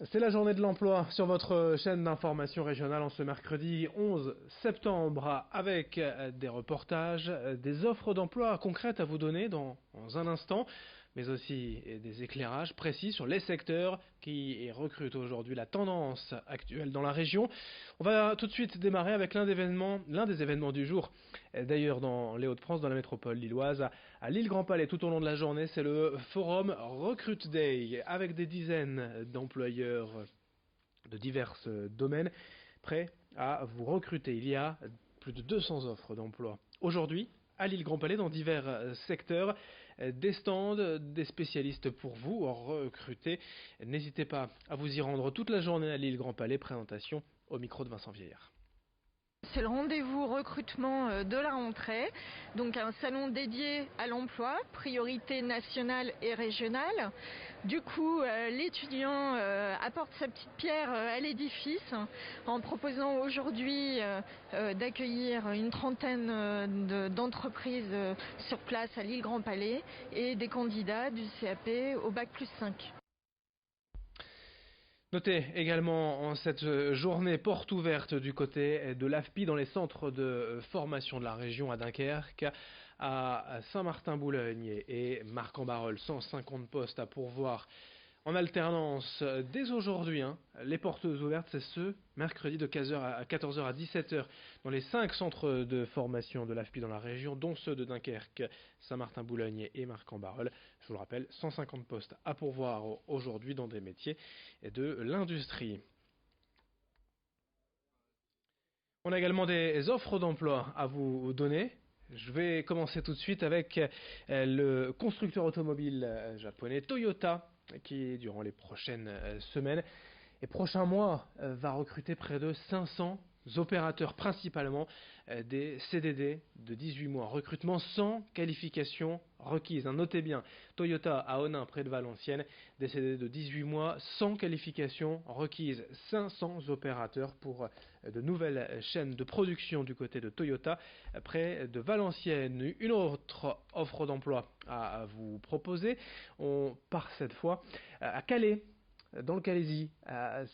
C'est la journée de l'emploi sur votre chaîne d'information régionale en ce mercredi 11 septembre avec des reportages, des offres d'emploi concrètes à vous donner dans un instant, mais aussi des éclairages précis sur les secteurs qui recrutent aujourd'hui, la tendance actuelle dans la région. On va tout de suite démarrer avec l'un des événements du jour. D'ailleurs, dans les Hauts-de-France, dans la métropole lilloise, à Lille Grand Palais, tout au long de la journée, c'est le forum Recruit Day avec des dizaines d'employeurs de divers domaines prêts à vous recruter. Il y a plus de 200 offres d'emploi. Aujourd'hui, à Lille Grand Palais, dans divers secteurs, des stands, des spécialistes pour vous recruter. N'hésitez pas à vous y rendre toute la journée à Lille Grand Palais. Présentation au micro de Vincent Vieillard. C'est le rendez-vous recrutement de la rentrée, donc un salon dédié à l'emploi, priorité nationale et régionale. Du coup, l'étudiant apporte sa petite pierre à l'édifice en proposant aujourd'hui d'accueillir une trentaine d'entreprises sur place à Lille Grand Palais et des candidats du CAP au bac+5. Notez également en cette journée porte ouverte du côté de l'AFPI dans les centres de formation de la région à Dunkerque, à Saint-Martin-Boulogne et Marc-en-Barœul. 150 postes à pourvoir en alternance dès aujourd'hui. Les portes ouvertes, c'est ce mercredi de 14h à 17h dans les 5 centres de formation de l'AFPI dans la région, dont ceux de Dunkerque, Saint-Martin-Boulogne et Marc-en-Barœul. Je vous le rappelle, 150 postes à pourvoir aujourd'hui dans des métiers de l'industrie. On a également des offres d'emploi à vous donner. Je vais commencer tout de suite avec le constructeur automobile japonais Toyota qui, durant les prochaines semaines et prochains mois, va recruter près de 500 opérateurs, principalement des CDD de 18 mois. Recrutement sans qualification requise. Notez bien, Toyota à Onin, près de Valenciennes, des CDD de 18 mois sans qualification requise. 500 opérateurs pour de nouvelles chaînes de production du côté de Toyota, près de Valenciennes. Une autre offre d'emploi à vous proposer. On part cette fois à Calais, dans le Calaisis,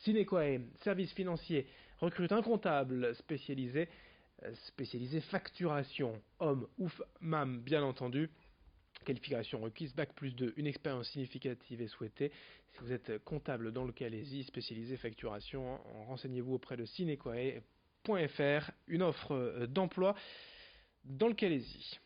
Sinequae, service financier, recrute un comptable spécialisé facturation, homme ou femme bien entendu. Qualification requise, bac+2, une expérience significative est souhaitée. Si vous êtes comptable dans le Calaisis, spécialisé facturation, renseignez-vous auprès de sinequae.fr, une offre d'emploi dans le Calaisis.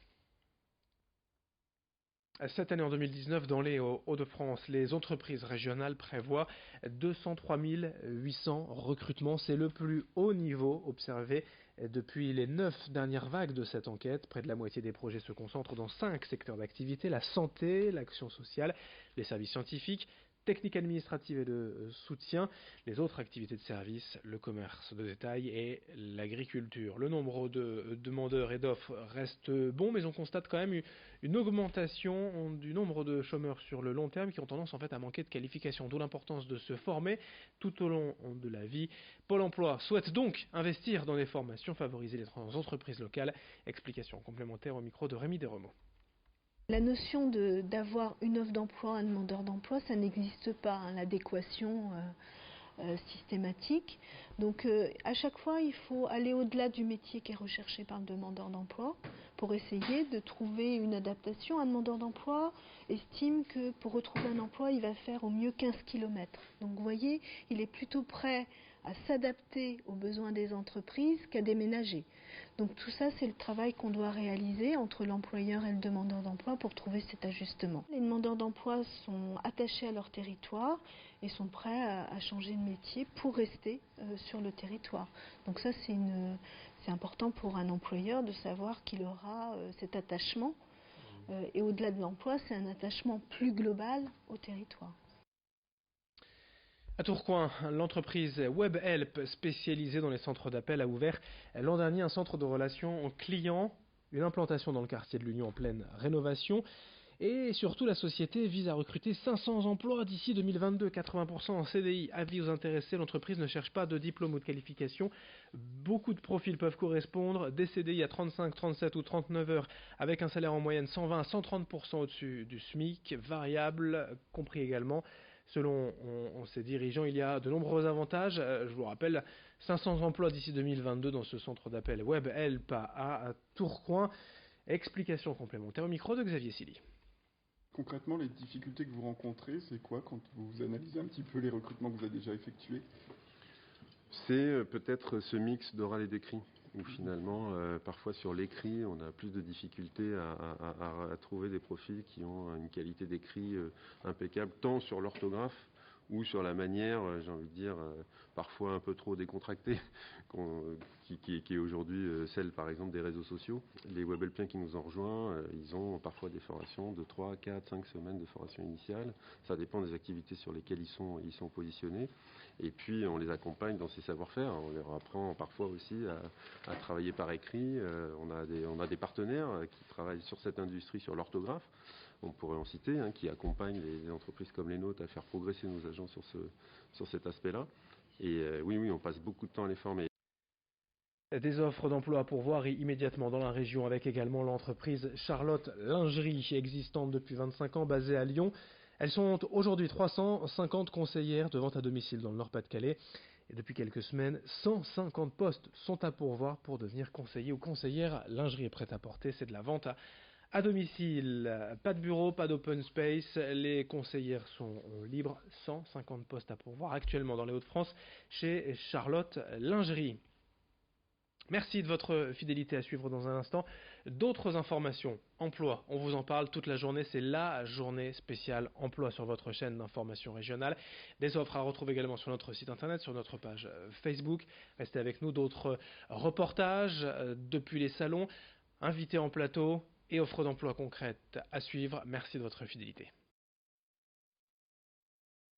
Cette année en 2019, dans les Hauts-de-France, les entreprises régionales prévoient 203 800 recrutements. C'est le plus haut niveau observé depuis les 9 dernières vagues de cette enquête. Près de la moitié des projets se concentrent dans 5 secteurs d'activité: la santé, l'action sociale, les services scientifiques, techniques administratives et de soutien, les autres activités de service, le commerce de détail et l'agriculture. Le nombre de demandeurs et d'offres reste bon, mais on constate quand même une augmentation du nombre de chômeurs sur le long terme qui ont tendance en fait à manquer de qualification, d'où l'importance de se former tout au long de la vie. Pôle emploi souhaite donc investir dans des formations, favoriser les entreprises locales. Explication complémentaire au micro de Rémi Desremeaux. La notion d'avoir une offre d'emploi, un demandeur d'emploi, ça n'existe pas, l'adéquation systématique. Donc à chaque fois, il faut aller au-delà du métier qui est recherché par le demandeur d'emploi pour essayer de trouver une adaptation. Un demandeur d'emploi estime que pour retrouver un emploi, il va faire au mieux 15 km. Donc vous voyez, il est plutôt prêt à s'adapter aux besoins des entreprises qu'à déménager. Donc tout ça, c'est le travail qu'on doit réaliser entre l'employeur et le demandeur d'emploi pour trouver cet ajustement. Les demandeurs d'emploi sont attachés à leur territoire et sont prêts à changer de métier pour rester sur le territoire. Donc ça, c'est important pour un employeur de savoir qu'il aura cet attachement. Et au-delà de l'emploi, c'est un attachement plus global au territoire. À Tourcoing, l'entreprise WebHelp spécialisée dans les centres d'appel a ouvert l'an dernier un centre de relations clients, une implantation dans le quartier de l'Union en pleine rénovation. Et surtout, la société vise à recruter 500 emplois d'ici 2022, 80% en CDI. Avis aux intéressés, l'entreprise ne cherche pas de diplôme ou de qualification. Beaucoup de profils peuvent correspondre. Des CDI à 35, 37 ou 39 heures avec un salaire en moyenne 120 à 130% au-dessus du SMIC, variable, compris également Selon ses dirigeants, il y a de nombreux avantages. Je vous rappelle, 500 emplois d'ici 2022 dans ce centre d'appel web ELPA à Tourcoing. Explication complémentaire au micro de Xavier Silly. Concrètement, les difficultés que vous rencontrez, c'est quoi quand vous analysez un petit peu les recrutements que vous avez déjà effectués? C'est peut-être ce mix d'oral et d'écrit, où finalement, parfois sur l'écrit, on a plus de difficultés à trouver des profils qui ont une qualité d'écrit impeccable, tant sur l'orthographe ou sur la manière, j'ai envie de dire, parfois un peu trop décontractée, qui est aujourd'hui celle, par exemple, des réseaux sociaux. Les Webhelpiens qui nous ont rejoints, ils ont parfois des formations de 3, 4, 5 semaines de formation initiale. Ça dépend des activités sur lesquelles ils sont positionnés. Et puis, on les accompagne dans ces savoir-faire. On leur apprend parfois aussi à travailler par écrit. On a des partenaires qui travaillent sur cette industrie, sur l'orthographe. On pourrait en citer, qui accompagnent les entreprises comme les nôtres à faire progresser nos agents sur cet aspect-là. Et oui, on passe beaucoup de temps à les former. Des offres d'emploi à pourvoir immédiatement dans la région, avec également l'entreprise Charlotte Lingerie, existante depuis 25 ans, basée à Lyon. Elles sont aujourd'hui 350 conseillères de vente à domicile dans le Nord-Pas-de-Calais. Et depuis quelques semaines, 150 postes sont à pourvoir pour devenir conseiller ou conseillère lingerie et prêt-à-porter. C'est de la vente à domicile. Pas de bureau, pas d'open space. Les conseillères sont libres. 150 postes à pourvoir actuellement dans les Hauts-de-France chez Charlotte Lingerie. Merci de votre fidélité. À suivre dans un instant d'autres informations. Emploi, on vous en parle toute la journée. C'est la journée spéciale emploi sur votre chaîne d'information régionale. Des offres à retrouver également sur notre site internet, sur notre page Facebook. Restez avec nous. D'autres reportages depuis les salons, invités en plateau et offres d'emploi concrètes à suivre. Merci de votre fidélité.